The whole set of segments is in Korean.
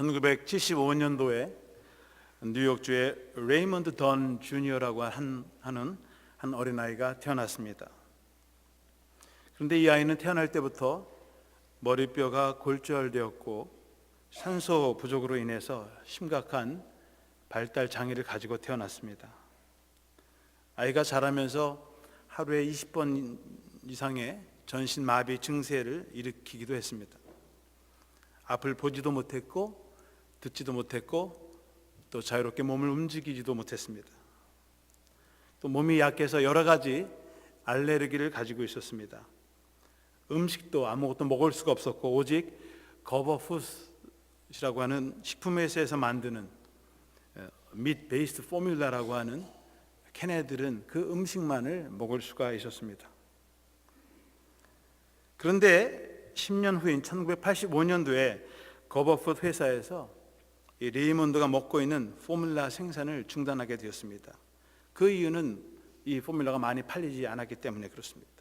1975년도에 뉴욕주의 레이먼드 던 주니어라고 하는 한 어린아이가 태어났습니다. 그런데 이 아이는 태어날 때부터 머리뼈가 골절되었고 산소 부족으로 인해서 심각한 발달 장애를 가지고 태어났습니다. 아이가 자라면서 하루에 20번 이상의 전신 마비 증세를 일으키기도 했습니다. 앞을 보지도 못했고 듣지도 못했고 또 자유롭게 몸을 움직이지도 못했습니다. 또 몸이 약해서 여러 가지 알레르기를 가지고 있었습니다. 음식도 아무것도 먹을 수가 없었고 오직 거버풋이라고 하는 식품회사에서 만드는 밋 베이스드 포뮬라라고 하는 걔네들은 그 음식만을 먹을 수가 있었습니다. 그런데 10년 후인 1985년도에 거버풋 회사에서 이 레이먼드가 먹고 있는 포뮬라 생산을 중단하게 되었습니다. 그 이유는 이 포뮬라가 많이 팔리지 않았기 때문에 그렇습니다.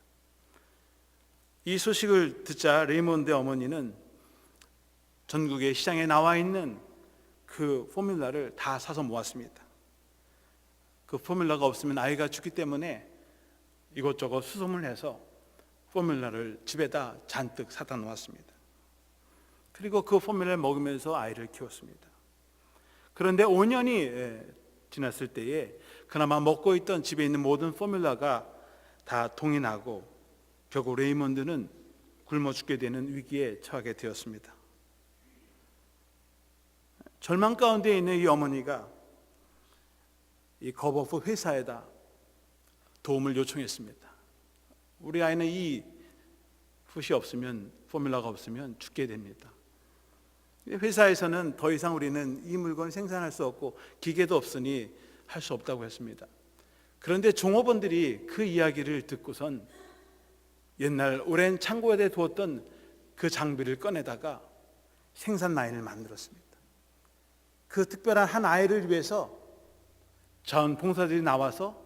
이 소식을 듣자 레이먼드의 어머니는 전국의 시장에 나와 있는 그 포뮬라를 다 사서 모았습니다. 그 포뮬라가 없으면 아이가 죽기 때문에 이것저것 수소문을 해서 포뮬라를 집에다 잔뜩 사다 놓았습니다. 그리고 그 포뮬라를 먹으면서 아이를 키웠습니다. 그런데 5년이 지났을 때에 그나마 먹고 있던 집에 있는 모든 포뮬라가 다 동이 나고 결국 레이먼드는 굶어 죽게 되는 위기에 처하게 되었습니다. 절망 가운데 있는 이 어머니가 이 거버풋 회사에다 도움을 요청했습니다. 우리 아이는 이 풋이 없으면, 포뮬라가 없으면 죽게 됩니다. 회사에서는 더 이상 우리는 이 물건을 생산할 수 없고 기계도 없으니 할 수 없다고 했습니다. 그런데 종업원들이 그 이야기를 듣고선 옛날 오랜 창고에 두었던 그 장비를 꺼내다가 생산 라인을 만들었습니다. 그 특별한 한 아이를 위해서 자원봉사들이 나와서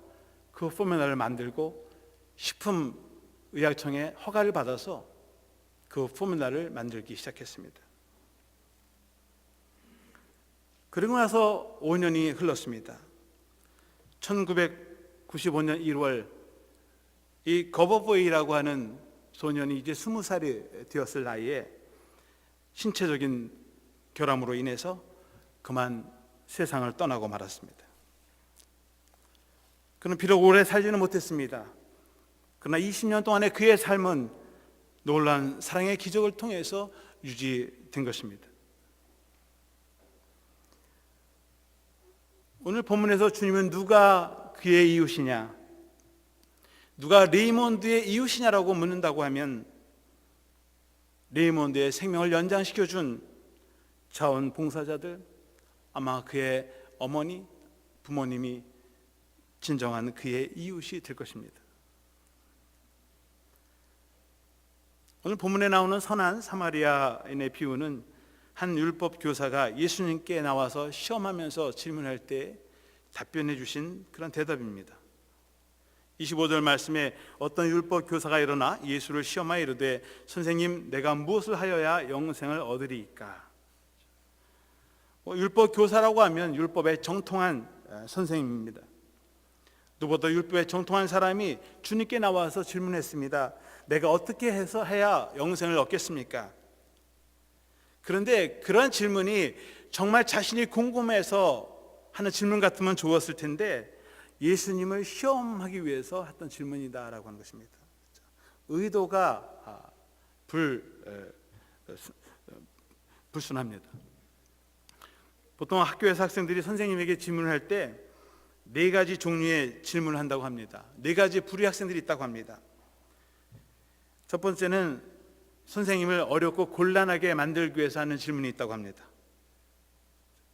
그 포뮬라를 만들고 식품의약청의 허가를 받아서 그 포뮬라를 만들기 시작했습니다. 그리고 나서 5년이 흘렀습니다. 1995년 1월 이 거버보이라고 하는 소년이 이제 20살이 되었을 나이에 신체적인 결함으로 인해서 그만 세상을 떠나고 말았습니다. 그는 비록 오래 살지는 못했습니다. 그러나 20년 동안의 그의 삶은 놀라운 사랑의 기적을 통해서 유지된 것입니다. 오늘 본문에서 주님은 누가 그의 이웃이냐, 누가 레이몬드의 이웃이냐라고 묻는다고 하면 레이몬드의 생명을 연장시켜준 자원봉사자들, 아마 그의 어머니, 부모님이 진정한 그의 이웃이 될 것입니다. 오늘 본문에 나오는 선한 사마리아인의 비유는 한 율법 교사가 예수님께 나와서 시험하면서 질문할 때 답변해 주신 그런 대답입니다. 25절 말씀에 어떤 율법 교사가 일어나 예수를 시험하여 이르되 선생님, 내가 무엇을 하여야 영생을 얻으리이까? 율법 교사라고 하면 율법에 정통한 선생님입니다. 누구보다 율법에 정통한 사람이 주님께 나와서 질문했습니다. 내가 어떻게 해서 해야 영생을 얻겠습니까? 그런데 그러한 질문이 정말 자신이 궁금해서 하는 질문 같으면 좋았을 텐데 예수님을 시험하기 위해서 했던 질문이다라고 하는 것입니다. 의도가 불순합니다. 보통 학교에서 학생들이 선생님에게 질문을 할 때 4가지 종류의 질문을 한다고 합니다. 4가지 부류의 학생들이 있다고 합니다. 첫 번째는 선생님을 어렵고 곤란하게 만들기 위해서 하는 질문이 있다고 합니다.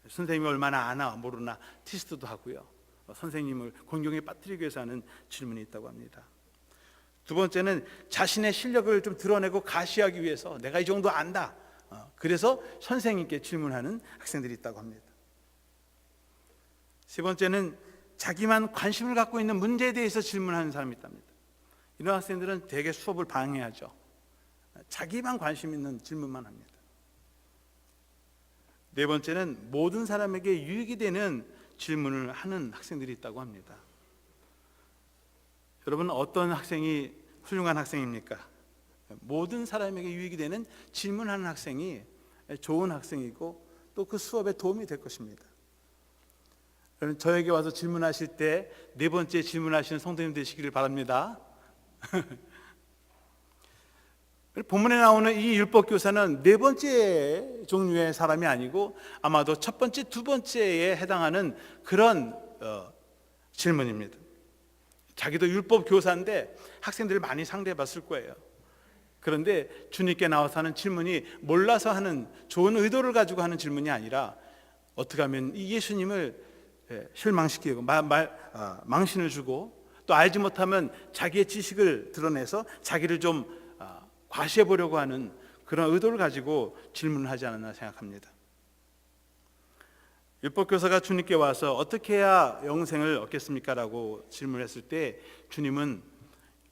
선생님이 얼마나 아나 모르나 테스트도 하고요. 선생님을 곤경에 빠뜨리기 위해서 하는 질문이 있다고 합니다. 두 번째는 자신의 실력을 좀 드러내고 가시하기 위해서 내가 이 정도 안다. 그래서 선생님께 질문하는 학생들이 있다고 합니다. 세 번째는 자기만 관심을 갖고 있는 문제에 대해서 질문하는 사람이 있답니다. 이런 학생들은 대개 수업을 방해하죠. 자기만 관심 있는 질문만 합니다. 네 번째는 모든 사람에게 유익이 되는 질문을 하는 학생들이 있다고 합니다. 여러분, 어떤 학생이 훌륭한 학생입니까? 모든 사람에게 유익이 되는 질문하는 학생이 좋은 학생이고 또 그 수업에 도움이 될 것입니다. 여러분, 저에게 와서 질문하실 때 네 번째 질문하시는 성도님 되시기를 바랍니다. 본문에 나오는 이 율법교사는 네 번째 종류의 사람이 아니고 아마도 첫 번째, 두 번째에 해당하는 그런 질문입니다. 자기도 율법교사인데 학생들을 많이 상대해 봤을 거예요. 그런데 주님께 나와서 하는 질문이 몰라서 하는, 좋은 의도를 가지고 하는 질문이 아니라 어떻게 하면 이 예수님을 실망시키고 망신을 주고, 또 알지 못하면 자기의 지식을 드러내서 자기를 좀 과시해 보려고 하는 그런 의도를 가지고 질문을 하지 않았나 생각합니다. 율법교사가 주님께 와서 어떻게 해야 영생을 얻겠습니까? 라고 질문했을 때 주님은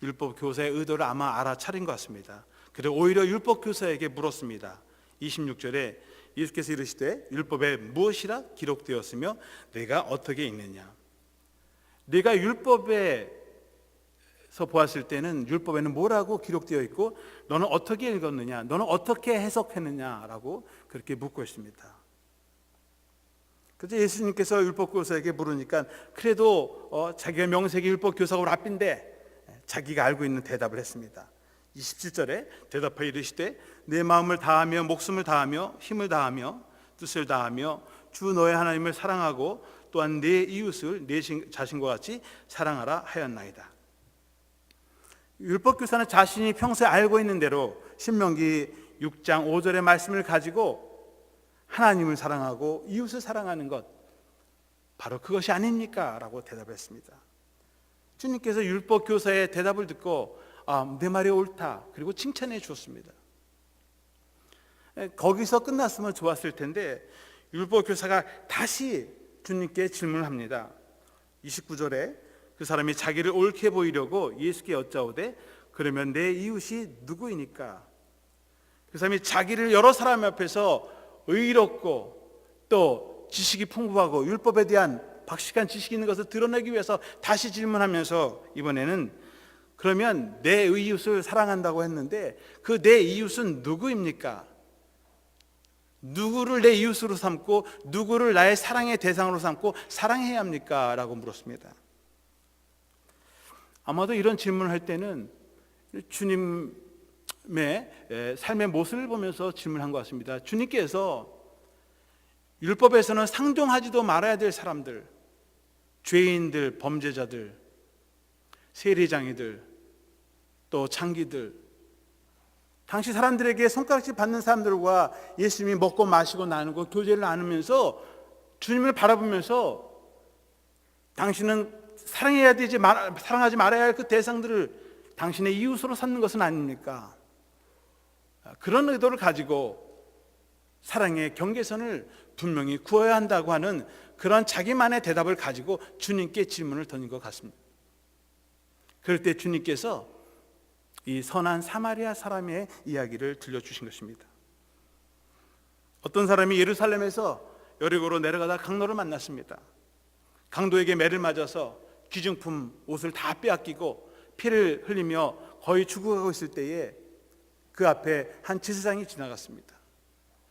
율법교사의 의도를 아마 알아차린 것 같습니다. 그리고 오히려 율법교사에게 물었습니다. 26절에 예수께서 이르시되 율법에 무엇이라 기록되었으며 내가 어떻게 읽느냐. 네가 율법에서 보았을 때는 율법에는 뭐라고 기록되어 있고 너는 어떻게 읽었느냐, 너는 어떻게 해석했느냐라고 그렇게 묻고 있습니다. 그래서 예수님께서 율법교사에게 물으니까 그래도 자기가 명색이 율법교사고 랍비인데 자기가 알고 있는 대답을 했습니다. 27절에 대답하여 이르시되 내 마음을 다하며 목숨을 다하며 힘을 다하며 뜻을 다하며 주 너의 하나님을 사랑하고 또한 내 이웃을 내 자신과 같이 사랑하라 하였나이다. 율법교사는 자신이 평소에 알고 있는 대로 신명기 6장 5절의 말씀을 가지고 하나님을 사랑하고 이웃을 사랑하는 것, 바로 그것이 아닙니까? 라고 대답했습니다. 주님께서 율법교사의 대답을 듣고 내 말이 옳다, 그리고 칭찬해 주었습니다. 거기서 끝났으면 좋았을 텐데 율법교사가 다시 주님께 질문을 합니다. 29절에 그 사람이 자기를 옳게 보이려고 예수께 여짜오되 그러면 내 이웃이 누구이니까? 그 사람이 자기를 여러 사람 앞에서 의롭고 또 지식이 풍부하고 율법에 대한 박식한 지식이 있는 것을 드러내기 위해서 다시 질문하면서 이번에는 그러면 내 이웃을 사랑한다고 했는데 그 내 이웃은 누구입니까? 누구를 내 이웃으로 삼고 누구를 나의 사랑의 대상으로 삼고 사랑해야 합니까? 라고 물었습니다. 아마도 이런 질문을 할 때는 주님의 삶의 모습을 보면서 질문한 것 같습니다. 주님께서 율법에서는 상종하지도 말아야 될 사람들, 죄인들, 범죄자들, 세리장이들, 또 창기들, 당시 사람들에게 손가락질 받는 사람들과 예수님이 먹고 마시고 나누고 교제를 나누면서 주님을 바라보면서 당신은 사랑하지 말아야 할 그 대상들을 당신의 이웃으로 삼는 것은 아닙니까? 그런 의도를 가지고 사랑의 경계선을 분명히 구어야 한다고 하는 그런 자기만의 대답을 가지고 주님께 질문을 던진 것 같습니다. 그럴 때 주님께서 이 선한 사마리아 사람의 이야기를 들려주신 것입니다. 어떤 사람이 예루살렘에서 여리고로 내려가다 강도를 만났습니다. 강도에게 매를 맞아서 귀중품 옷을 다 빼앗기고 피를 흘리며 거의 죽어가고 있을 때에 그 앞에 한 제사장이 지나갔습니다.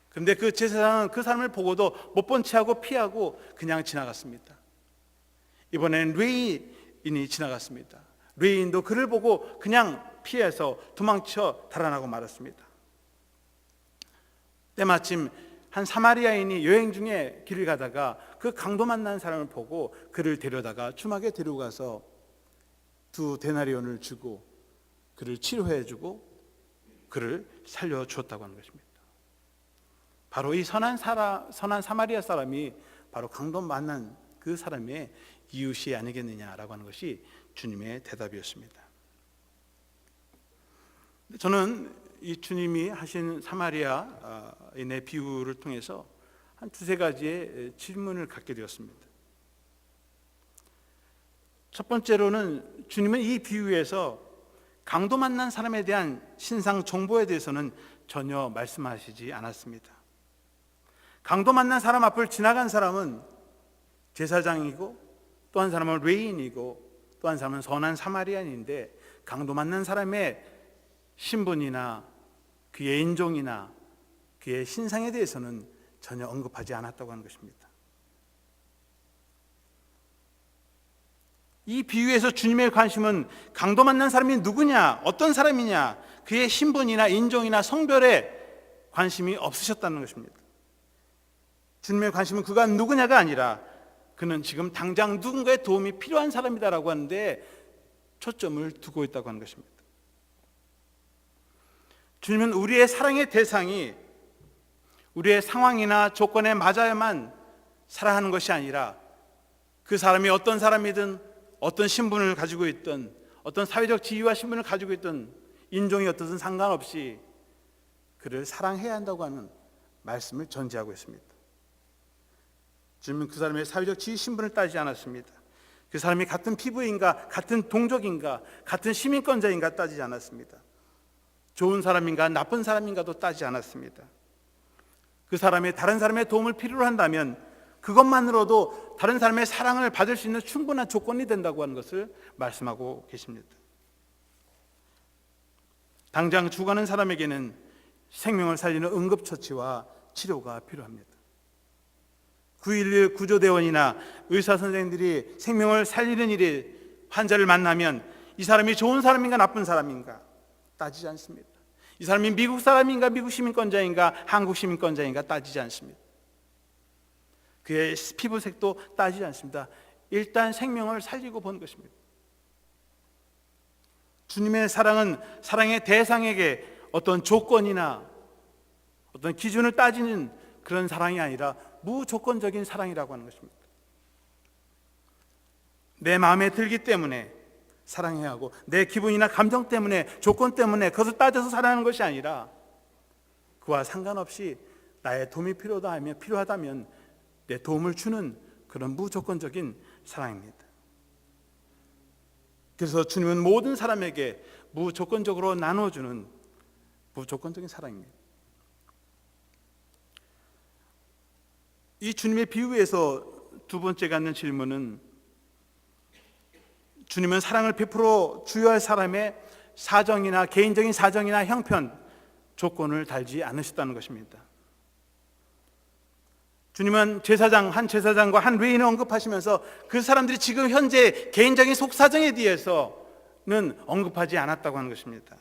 그런데 그 제사장은 그 사람을 보고도 못 본 채하고 피하고 그냥 지나갔습니다. 이번에는 레위인이 지나갔습니다. 레위인도 그를 보고 그냥 피해서 도망쳐 달아나고 말았습니다. 때마침 한 사마리아인이 여행 중에 길을 가다가 그 강도 만난 사람을 보고 그를 데려다가 주막에 데리고 가서 2데나리온을 주고 그를 치료해 주고 그를 살려주었다고 하는 것입니다. 바로 이 선한 사마리아 사람이 바로 강도 만난 그 사람의 이웃이 아니겠느냐라고 하는 것이 주님의 대답이었습니다. 저는 이 주님이 하신 사마리아인의 비유를 통해서 한 2-3가지의 질문을 갖게 되었습니다. 첫 번째로는 주님은 이 비유에서 강도 만난 사람에 대한 신상 정보에 대해서는 전혀 말씀하시지 않았습니다. 강도 만난 사람 앞을 지나간 사람은 제사장이고, 또 한 사람은 레인이고, 또 한 사람은 선한 사마리안인데, 강도 만난 사람의 신분이나 그의 인종이나 그의 신상에 대해서는 전혀 언급하지 않았다고 하는 것입니다. 이 비유에서 주님의 관심은 강도 만난 사람이 누구냐, 어떤 사람이냐, 그의 신분이나 인종이나 성별에 관심이 없으셨다는 것입니다. 주님의 관심은 그가 누구냐가 아니라 그는 지금 당장 누군가의 도움이 필요한 사람이다라고 하는데 초점을 두고 있다고 하는 것입니다. 주님은 우리의 사랑의 대상이 우리의 상황이나 조건에 맞아야만 사랑하는 것이 아니라 그 사람이 어떤 사람이든 어떤 신분을 가지고 있든 어떤 사회적 지위와 신분을 가지고 있든 인종이 어떻든 상관없이 그를 사랑해야 한다고 하는 말씀을 전제하고 있습니다. 주님은 그 사람의 사회적 지위 신분을 따지지 않았습니다. 그 사람이 같은 피부인가, 같은 동족인가, 같은 시민권자인가 따지지 않았습니다. 좋은 사람인가, 나쁜 사람인가도 따지지 않았습니다. 그 사람이 다른 사람의 도움을 필요로 한다면 그것만으로도 다른 사람의 사랑을 받을 수 있는 충분한 조건이 된다고 하는 것을 말씀하고 계십니다. 당장 죽어가는 사람에게는 생명을 살리는 응급처치와 치료가 필요합니다. 911 구조대원이나 의사선생님들이 생명을 살리는 일에 환자를 만나면 이 사람이 좋은 사람인가 나쁜 사람인가 따지지 않습니다. 이 사람이 미국 사람인가 미국 시민권자인가 한국 시민권자인가 따지지 않습니다. 그의 피부색도 따지지 않습니다. 일단 생명을 살리고 보는 것입니다. 주님의 사랑은 사랑의 대상에게 어떤 조건이나 어떤 기준을 따지는 그런 사랑이 아니라 무조건적인 사랑이라고 하는 것입니다. 내 마음에 들기 때문에 사랑해야 하고 내 기분이나 감정 때문에 조건 때문에 그것을 따져서 사랑하는 것이 아니라 그와 상관없이 나의 도움이 필요하다면 내 도움을 주는 그런 무조건적인 사랑입니다. 그래서 주님은 모든 사람에게 무조건적으로 나눠주는 무조건적인 사랑입니다. 이 주님의 비유에서 두 번째 갖는 질문은 주님은 사랑을 베풀어 주여할 사람의 사정이나 개인적인 사정이나 형편, 조건을 달지 않으셨다는 것입니다. 주님은 한 제사장과 한 레인을 언급하시면서 그 사람들이 지금 현재 개인적인 속사정에 대해서는 언급하지 않았다고 하는 것입니다.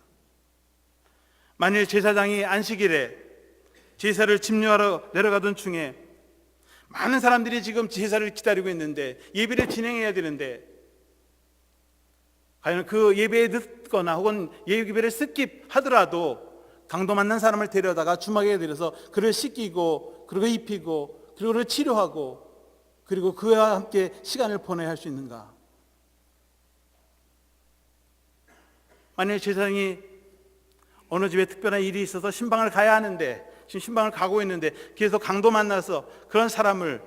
만일 제사장이 안식일에 제사를 집례하러 내려가던 중에 많은 사람들이 지금 제사를 기다리고 있는데 예배를 진행해야 되는데 과연 그 예배에 늦거나 혹은 예배를 스킵하더라도 강도 만난 사람을 데려다가 주막에 들여서 그를 씻기고 그리고 입히고 그리고 그를 치료하고 그리고 그와 함께 시간을 보내야 할 수 있는가? 만일 제사장이 어느 집에 특별한 일이 있어서 신방을 가야 하는데 지금 신방을 가고 있는데 그래서 강도 만나서 그런 사람을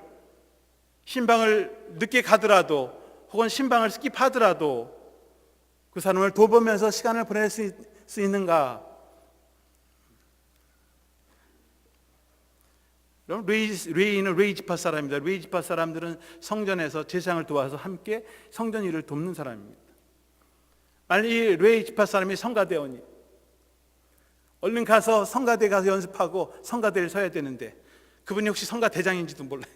신방을 늦게 가더라도 혹은 신방을 스킵하더라도 그 사람을 돌보면서 시간을 보낼 수 있는가? 레이는 레이 지파 사람입니다. 레이 지파 사람들은 성전에서 제사장을 도와서 함께 성전 일을 돕는 사람입니다. 만약 이 레이 지파 사람이 성가대원이 얼른 가서 성가대 가서 연습하고 성가대를 서야 되는데 그분이 혹시 성가대장인지도 몰라요.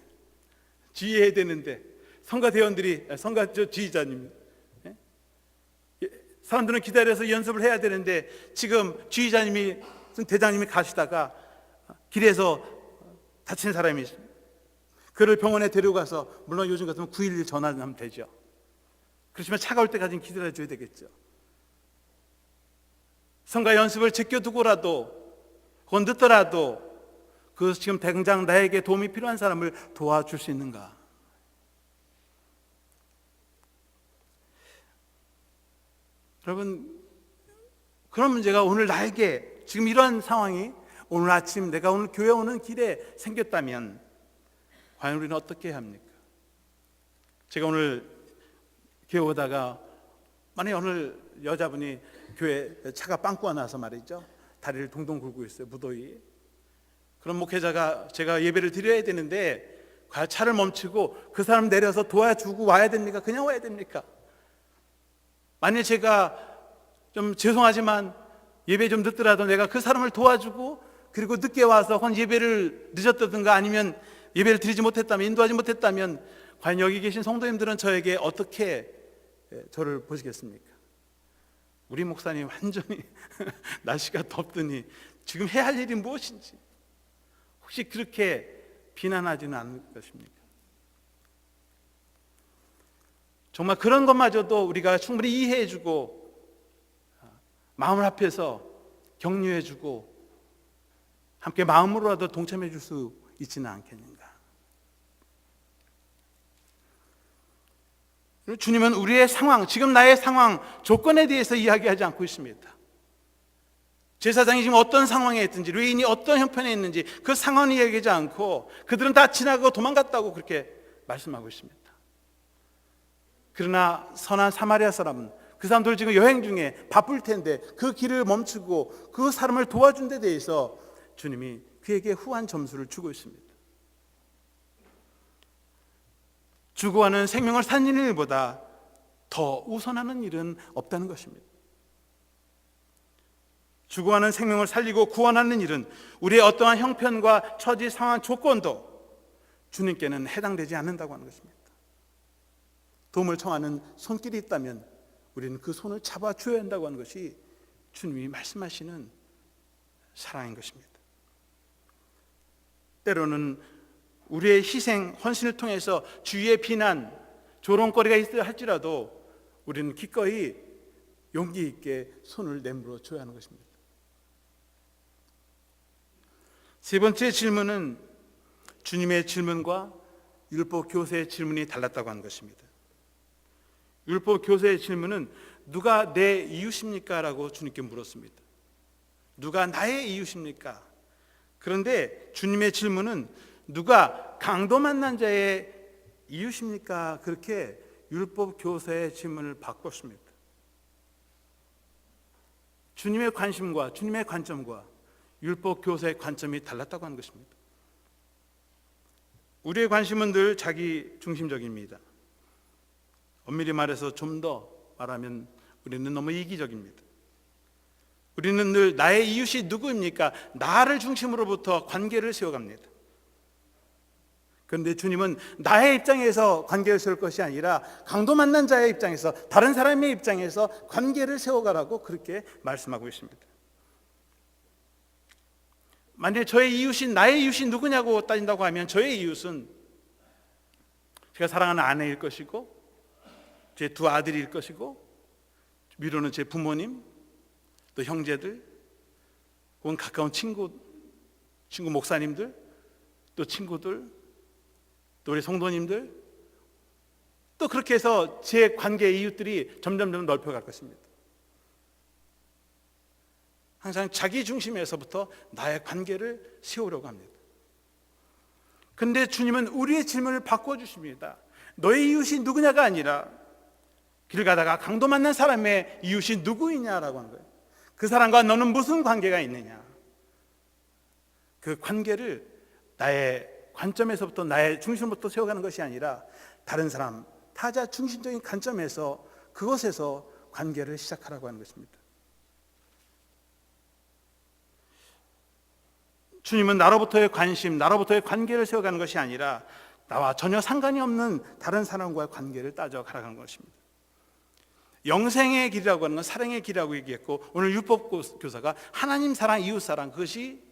지휘해야 되는데 성가대원들이 지휘자님 사람들은 기다려서 연습을 해야 되는데 지금 지휘자님이 대장님이 가시다가 길에서 다친 사람이 있습니다. 그를 병원에 데려가서 물론 요즘 같으면 911 전화하면 되죠. 그렇지만 차가 올 때까지는 기다려줘야 되겠죠. 성가 연습을 제껴두고라도 혹은 늦더라도 그 지금 당장 나에게 도움이 필요한 사람을 도와줄 수 있는가? 여러분, 그런 문제가 오늘 나에게 지금 이런 상황이 오늘 아침 내가 오늘 교회 오는 길에 생겼다면 과연 우리는 어떻게 해야 합니까? 제가 오늘 교회 오다가 만약에 오늘 여자분이 교회 차가 빵꾸가 나서 말이죠, 다리를 동동 굴고 있어요. 무더위. 그런 목회자가 제가 예배를 드려야 되는데 차를 멈추고 그 사람 내려서 도와주고 와야 됩니까? 그냥 와야 됩니까? 만일 제가 좀 죄송하지만 예배 좀 늦더라도 내가 그 사람을 도와주고 그리고 늦게 와서 혹은 예배를 늦었다든가 아니면 예배를 드리지 못했다면, 인도하지 못했다면 과연 여기 계신 성도님들은 저에게 어떻게 저를 보시겠습니까? 우리 목사님 완전히 날씨가 덥더니 지금 해야 할 일이 무엇인지 혹시 그렇게 비난하지는 않을 것입니까? 정말 그런 것마저도 우리가 충분히 이해해주고 마음을 합해서 격려해주고 함께 마음으로라도 동참해줄 수 있지는 않겠는가? 주님은 우리의 상황, 지금 나의 상황, 조건에 대해서 이야기하지 않고 있습니다. 제사장이 지금 어떤 상황에 있든지, 레인이 어떤 형편에 있는지 그 상황을 이야기하지 않고 그들은 다 지나가고 도망갔다고 그렇게 말씀하고 있습니다. 그러나 선한 사마리아 사람은 그 사람들 지금 여행 중에 바쁠 텐데 그 길을 멈추고 그 사람을 도와준 데 대해서 주님이 그에게 후한 점수를 주고 있습니다. 죽어가는 생명을 살리는 일보다 더 우선하는 일은 없다는 것입니다. 죽어가는 생명을 살리고 구원하는 일은 우리의 어떠한 형편과 처지, 상황, 조건도 주님께는 해당되지 않는다고 하는 것입니다. 도움을 청하는 손길이 있다면 우리는 그 손을 잡아줘야 한다고 하는 것이 주님이 말씀하시는 사랑인 것입니다. 때로는 우리의 희생, 헌신을 통해서 주위의 비난, 조롱거리가 있어야 할지라도 우리는 기꺼이 용기 있게 손을 내밀어 줘야 하는 것입니다. 세 번째 질문은 주님의 질문과 율법 교사의 질문이 달랐다고 하는 것입니다. 율법 교사의 질문은 누가 내 이웃입니까? 라고 주님께 물었습니다. 누가 나의 이웃입니까? 그런데 주님의 질문은 누가 강도 만난 자의 이웃입니까? 그렇게 율법 교사의 질문을 바꿨습니다. 주님의 관심과 주님의 관점과 율법 교사의 관점이 달랐다고 하는 것입니다. 우리의 관심은 늘 자기 중심적입니다. 엄밀히 말해서 좀 더 말하면 우리는 너무 이기적입니다. 우리는 늘 나의 이웃이 누구입니까? 나를 중심으로부터 관계를 세워갑니다. 그런데 주님은 나의 입장에서 관계를 세울 것이 아니라 강도 만난 자의 입장에서, 다른 사람의 입장에서 관계를 세워가라고 그렇게 말씀하고 있습니다. 만약에 저의 이웃인, 나의 이웃이 누구냐고 따진다고 하면 저의 이웃은 제가 사랑하는 아내일 것이고 제 두 아들일 것이고 위로는 제 부모님, 또 형제들, 혹은 가까운 친구 목사님들, 또 친구들, 또 우리 성도님들, 또 그렇게 해서 제 관계의 이웃들이 점점 넓혀갈 것입니다. 항상 자기 중심에서부터 나의 관계를 세우려고 합니다. 그런데 주님은 우리의 질문을 바꿔주십니다. 너의 이웃이 누구냐가 아니라 길 가다가 강도 만난 사람의 이웃이 누구이냐라고 하는 거예요. 그 사람과 너는 무슨 관계가 있느냐. 그 관계를 나의 관점에서부터, 나의 중심부터 세워가는 것이 아니라 다른 사람, 타자 중심적인 관점에서 그것에서 관계를 시작하라고 하는 것입니다. 주님은 나로부터의 관심, 나로부터의 관계를 세워가는 것이 아니라 나와 전혀 상관이 없는 다른 사람과의 관계를 따져가라는 것입니다. 영생의 길이라고 하는 건 사랑의 길이라고 얘기했고, 오늘 율법 교사가 하나님 사랑, 이웃 사랑, 그것이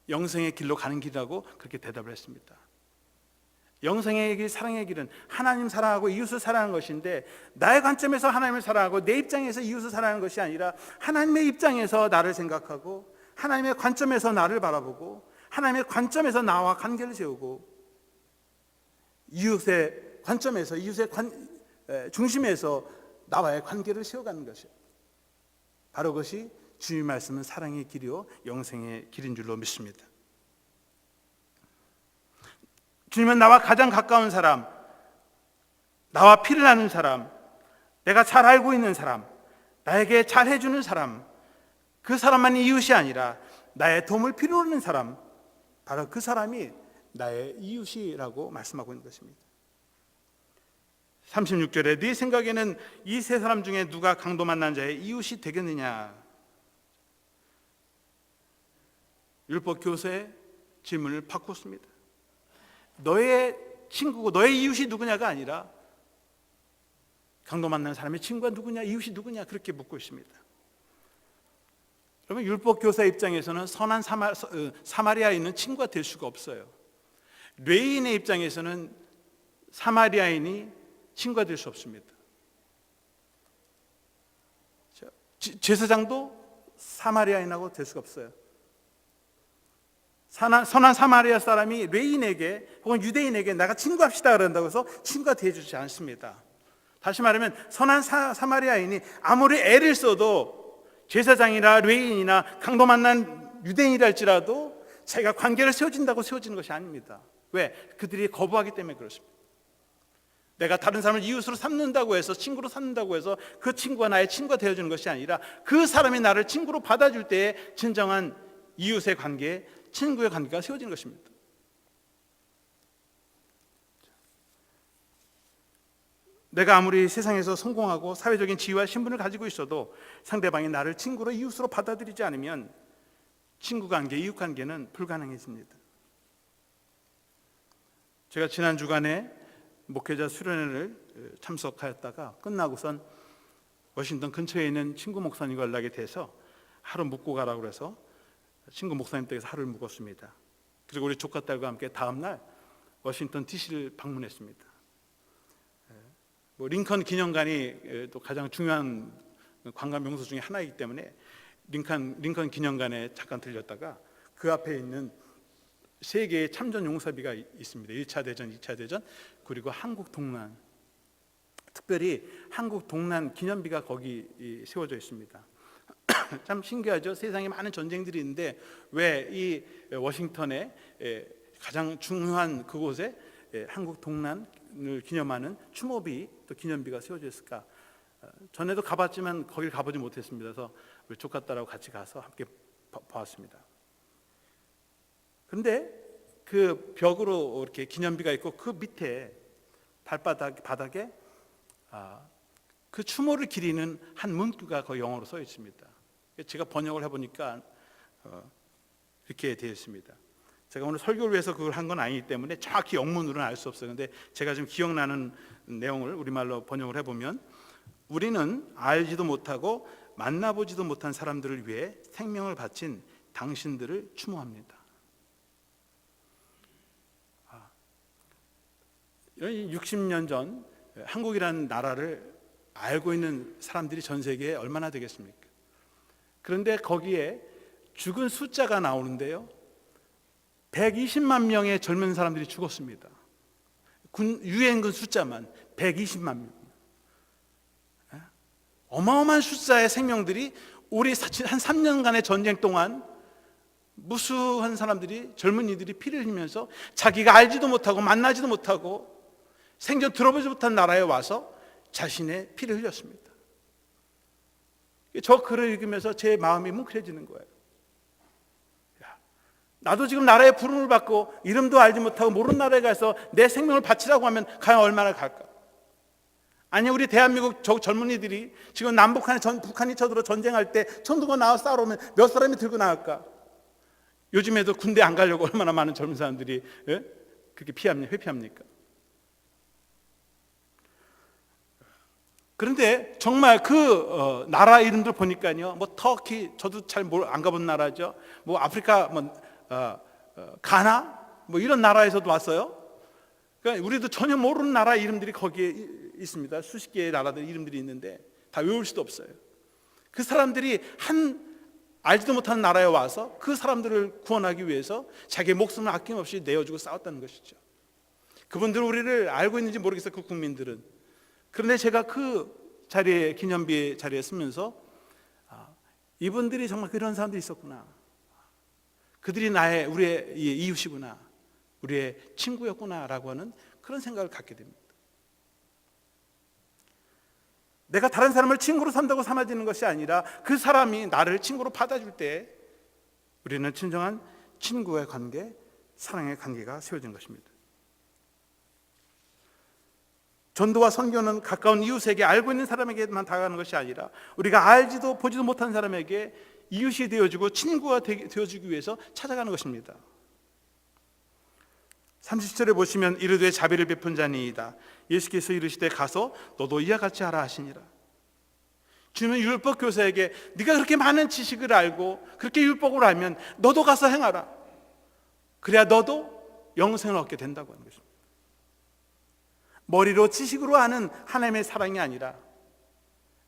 영생의 길로 가는 길이라고 그렇게 대답을 했습니다. 영생의 길, 사랑의 길은 하나님 사랑하고 이웃을 사랑하는 것인데, 나의 관점에서 하나님을 사랑하고 내 입장에서 이웃을 사랑하는 것이 아니라 하나님의 입장에서 나를 생각하고 하나님의 관점에서 나를 바라보고 하나님의 관점에서 나와 관계를 세우고 이웃의 관점에서, 이웃의 중심에서 나와의 관계를 세워가는 것이에요. 바로 그것이 주님 말씀은 사랑의 길이요 영생의 길인 줄로 믿습니다. 주님은 나와 가장 가까운 사람, 나와 피를 나눈 사람, 내가 잘 알고 있는 사람, 나에게 잘 해주는 사람, 그 사람만이 이웃이 아니라 나의 도움을 필요로 하는 사람, 바로 그 사람이 나의 이웃이라고 말씀하고 있는 것입니다. 36절에 네 생각에는 이 세 사람 중에 누가 강도 만난 자의 이웃이 되겠느냐? 율법 교사의 질문을 바꿨습니다. 너의 친구고 너의 이웃이 누구냐가 아니라 강도 만난 사람의 친구가 누구냐, 이웃이 누구냐, 그렇게 묻고 있습니다. 여러분, 율법 교사 입장에서는 선한 사마리아인은 친구가 될 수가 없어요. 레위인의 입장에서는 사마리아인이 친구가 될 수 없습니다. 제사장도 사마리아인하고 될 수가 없어요. 선한 사마리아 사람이 레위인에게 혹은 유대인에게 나가 친구합시다 그런다고 해서 친구가 되어주지 않습니다. 다시 말하면 선한 사마리아인이 아무리 애를 써도 제사장이나 레위인이나 강도 만난 유대인이라 할지라도 자기가 관계를 세워진다고 세워지는 것이 아닙니다. 왜? 그들이 거부하기 때문에 그렇습니다. 내가 다른 사람을 이웃으로 삼는다고 해서, 친구로 삼는다고 해서 그 친구가 나의 친구가 되어주는 것이 아니라 그 사람이 나를 친구로 받아줄 때에 진정한 이웃의 관계, 친구의 관계가 세워지는 것입니다. 내가 아무리 세상에서 성공하고 사회적인 지위와 신분을 가지고 있어도 상대방이 나를 친구로, 이웃으로 받아들이지 않으면 친구 관계, 이웃 관계는 불가능해집니다. 제가 지난 주간에 목회자 수련회를 참석하였다가 끝나고선 워싱턴 근처에 있는 친구 목사님과 연락이 돼서 하루 묵고 가라고 그래서 친구 목사님 댁에서 하루를 묵었습니다. 그리고 우리 조카 딸과 함께 다음날 워싱턴 DC를 방문했습니다. 링컨 기념관이 또 가장 중요한 관광 명소 중에 하나이기 때문에 링컨 기념관에 잠깐 들렸다가 그 앞에 있는 세 개의 참전 용사비가 있습니다. 1차 대전, 2차 대전, 그리고 한국 동란, 특별히 한국 동란 기념비가 거기 세워져 있습니다. 참 신기하죠. 세상에 많은 전쟁들이 있는데 왜 이 워싱턴의 가장 중요한 그곳에 한국 동란을 기념하는 추모비, 또 기념비가 세워져 있을까? 전에도 가봤지만 거길 가보지 못했습니다. 그래서 우리 조카 딸하고 같이 가서 함께 보았습니다. 그런데 그 벽으로 이렇게 기념비가 있고 그 밑에 바닥에 그 추모를 기리는 한 문구가 거의 영어로 써 있습니다. 제가 번역을 해보니까 이렇게 되어 있습니다. 제가 오늘 설교를 위해서 그걸 한 건 아니기 때문에 정확히 영문으로는 알 수 없어요. 근데 제가 지금 기억나는 내용을 우리말로 번역을 해보면, 우리는 알지도 못하고 만나보지도 못한 사람들을 위해 생명을 바친 당신들을 추모합니다. 60년 전 한국이라는 나라를 알고 있는 사람들이 전 세계에 얼마나 되겠습니까? 그런데 거기에 죽은 숫자가 나오는데요, 120만 명의 젊은 사람들이 죽었습니다. 유엔군 숫자만 120만 명. 어마어마한 숫자의 생명들이 우리 한 3년간의 전쟁 동안 무수한 사람들이, 젊은이들이 피를 흘리면서 자기가 알지도 못하고 만나지도 못하고 생전 들어보지 못한 나라에 와서 자신의 피를 흘렸습니다. 저 글을 읽으면서 제 마음이 뭉클해지는 거예요. 나도 지금 나라의 부름을 받고 이름도 알지 못하고 모르는 나라에 가서 내 생명을 바치라고 하면 과연 얼마나 갈까? 아니, 우리 대한민국 저 젊은이들이 지금 남북한이 북한이 쳐들어 전쟁할 때 총 들고 나와 싸우면 몇 사람이 들고 나갈까? 요즘에도 군대 안 가려고 얼마나 많은 젊은 사람들이 그렇게 회피합니까? 그런데 정말 그 나라 이름들 보니까요, 뭐 터키, 저도 잘 안 가본 나라죠. 뭐 아프리카, 가나, 뭐 이런 나라에서도 왔어요. 그러니까 우리도 전혀 모르는 나라 이름들이 거기에 있습니다. 수십 개의 나라들 이름들이 있는데 다 외울 수도 없어요. 그 사람들이 알지도 못하는 나라에 와서 그 사람들을 구원하기 위해서 자기의 목숨을 아낌없이 내어주고 싸웠다는 것이죠. 그분들은 우리를 알고 있는지 모르겠어요, 그 국민들은. 그런데 제가 그 자리에, 기념비 자리에 쓰면서 이분들이 정말 그런 사람들이 있었구나, 그들이 우리의 이웃이구나, 우리의 친구였구나라고 하는 그런 생각을 갖게 됩니다. 내가 다른 사람을 친구로 산다고 삼아지는 것이 아니라 그 사람이 나를 친구로 받아줄 때 우리는 진정한 친구의 관계, 사랑의 관계가 세워진 것입니다. 전도와 선교는 가까운 이웃에게, 알고 있는 사람에게만 다가가는 것이 아니라 우리가 알지도 보지도 못한 사람에게 이웃이 되어주고 친구가 되어주기 위해서 찾아가는 것입니다. 30절에 보시면 이르되 자비를 베푼 자니이다. 예수께서 이르시되 가서 너도 이와 같이 하라 하시니라. 주님은 율법 교사에게 네가 그렇게 많은 지식을 알고 그렇게 율법을 알면 너도 가서 행하라. 그래야 너도 영생을 얻게 된다고 하는 것입니다. 머리로 지식으로 아는 하나님의 사랑이 아니라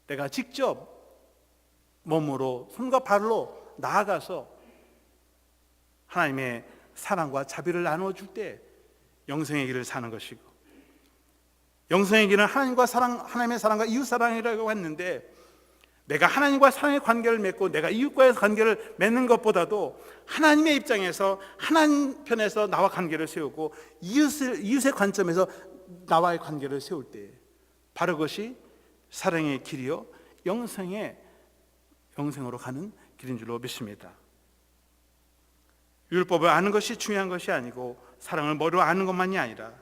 내가 직접 몸으로 손과 발로 나아가서 하나님의 사랑과 자비를 나눠줄 때 영생의 길을 사는 것이고, 영생의 길은 하나님의 사랑과 이웃 사랑이라고 했는데, 내가 하나님과 사랑의 관계를 맺고 내가 이웃과의 관계를 맺는 것보다도 하나님의 입장에서 하나님 편에서 나와 관계를 세우고 이웃의 관점에서 나와의 관계를 세울 때 바로 그것이 사랑의 길이요 영생으로 가는 길인 줄로 믿습니다. 율법을 아는 것이 중요한 것이 아니고 사랑을 머리로 아는 것만이 아니라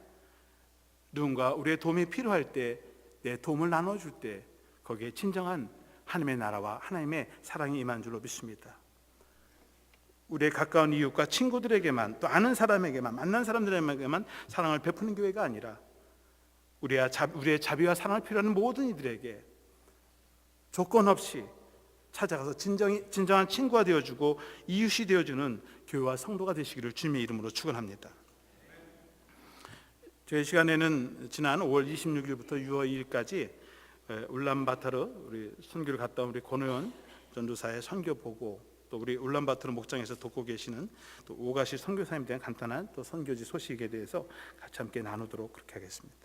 누군가 우리의 도움이 필요할 때 내 도움을 나눠줄 때 거기에 진정한 하나님의 나라와 하나님의 사랑이 임한 줄로 믿습니다. 우리의 가까운 이웃과 친구들에게만, 또 아는 사람에게만, 만난 사람들에게만 사랑을 베푸는 교회가 아니라 우리의 자비와 사랑을 필요하는 모든 이들에게 조건 없이 찾아가서 진정한 친구가 되어주고 이웃이 되어주는 교회와 성도가 되시기를 주님의 이름으로 축원합니다. 저희 시간에는 지난 5월 26일부터 6월 2일까지 울란바토르 우리 선교를 갔다 온 우리 권호연 전도사의 선교 보고, 또 우리 울란바토르 목장에서 돕고 계시는 또 오가시 선교사님에 대한 간단한 또 선교지 소식에 대해서 같이 함께 나누도록 그렇게 하겠습니다.